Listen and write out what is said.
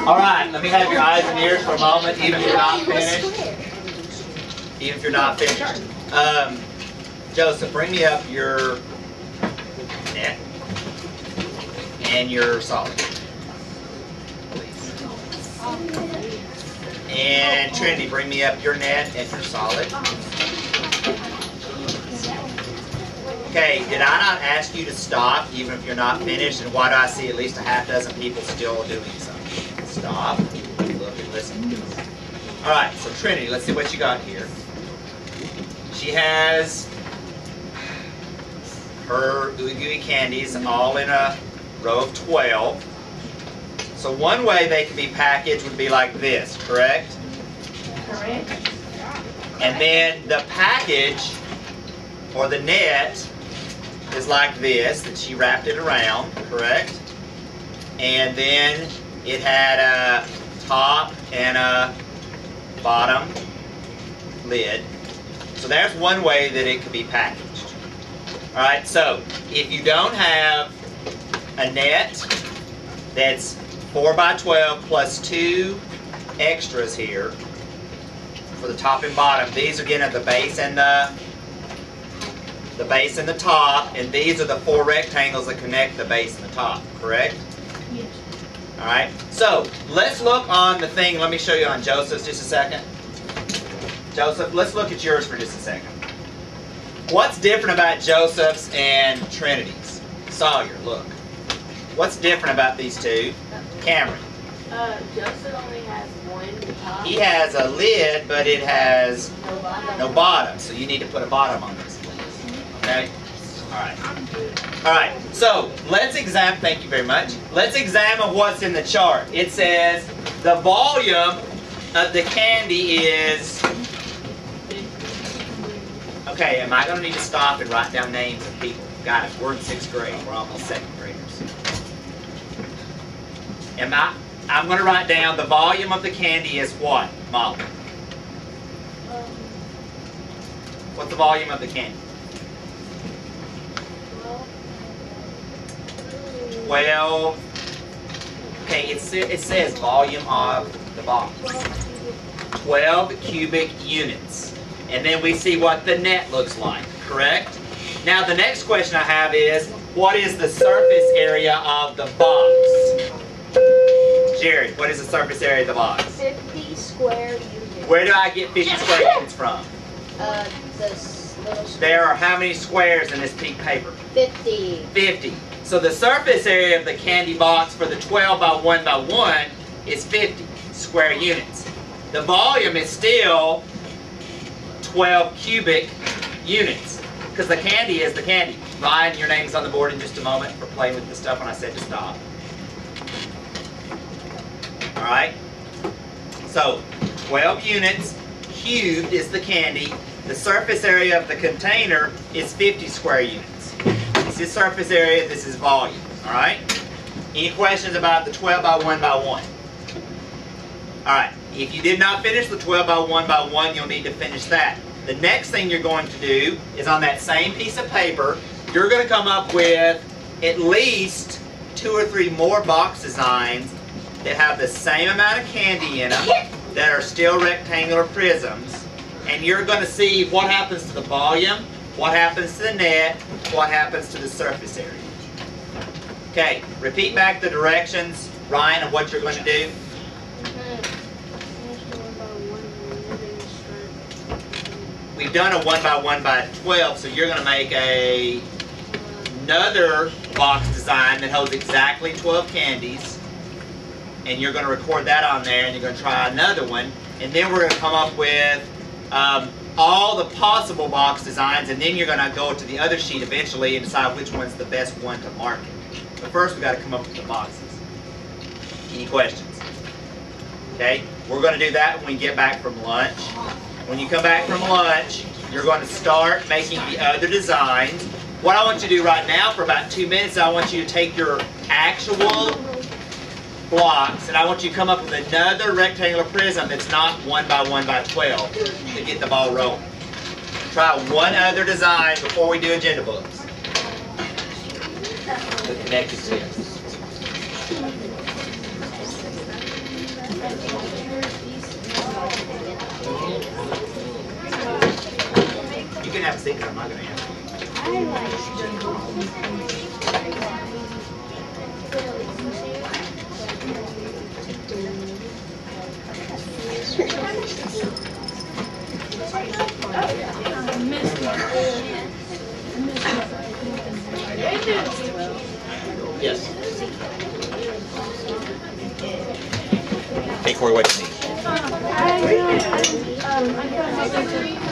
All right, let me have your eyes and ears for a moment, even if you're not finished. Even if you're not finished. Joseph, bring me up your net and your solid, please. And Trinity, bring me up your net and your solid. Okay, did I not ask you to stop even if you're not finished? And why do I see at least a half dozen people still doing something? Stop, look and listen. All right, so Trinity, let's see what you got here. She has her Ooey Gooey candies all in a row of 12. So one way they could be packaged would be like this, correct? Correct. And then the package, or the net, is like this, that she wrapped it around, correct? And then it had a top and a bottom lid. So there's one way that it could be packaged. All right, so if you don't have a net that's 4 by 12 plus 2 extras here for the top and bottom, these again are the base and the base and the top, and these are the 4 rectangles that connect the base and the top, correct? Yes. All right, so let's look on the thing. Let me show you on Joseph's just a second. Joseph, let's look at yours for just a second. What's different about Joseph's and Trinity's? Sawyer, look. What's different about these two? Cameron. Joseph only has one top. He has a lid, but it has No bottom. no bottom, so you need to put a bottom on this, please. Okay? All right. All right, so let's examine, thank you very much. Let's examine what's in the chart. It says the volume of the candy is, okay, am I going to need to stop and write down names of people? Got it, we're in 6th grade, we're almost 2nd graders. I'm going to write down the volume of the candy is what, Molly? What's the volume of the candy? 12. Okay, it says volume of the box. 12 cubic units. And then we see what the net looks like, correct? Now the next question I have is, what is the surface area of the box? Jared, what is the surface area of the box? 50 square units. Where do I get 50 square units from? This little square. There are how many squares in this pink paper? 50. 50. So the surface area of the candy box for the 12 by 1 by 1 is 50 square units. The volume is still 12 cubic units, because the candy is the candy. Ryan, your name's on the board in just a moment for playing with the stuff when I said to stop. All right? So 12 units cubed is the candy. The surface area of the container is 50 square units. This is surface area, this is volume. All right? Any questions about the 12 by 1 by 1? All right. If you did not finish the 12 by 1 by 1, you'll need to finish that. The next thing you're going to do is on that same piece of paper, you're going to come up with at least 2 or 3 more box designs that have the same amount of candy in them, that are still rectangular prisms, and you're going to see what happens to the volume, what happens to the net, what happens to the surface area. Okay, repeat back the directions, Ryan, of what you're going to do. We've done a 1 by 1 by 12, so you're going to make another box design that holds exactly 12 candies, and you're going to record that on there, and you're going to try another one, and then we're going to come up with all the possible box designs, and then you're going to go to the other sheet eventually and decide which one's the best one to market. But first we've got to come up with the boxes. Any questions? Okay, we're going to do that when we get back from lunch. When you come back from lunch, you're going to start making the other designs. What I want you to do right now for about 2 minutes, I want you to take your actual blocks and I want you to come up with another rectangular prism that's not 1 by 1 by 12 to get the ball rolling. Try one other design before we do agenda books. The connected tips. can have a seat, 'cause I'm not going to answer. Yes. Hey, Corey, what do you need?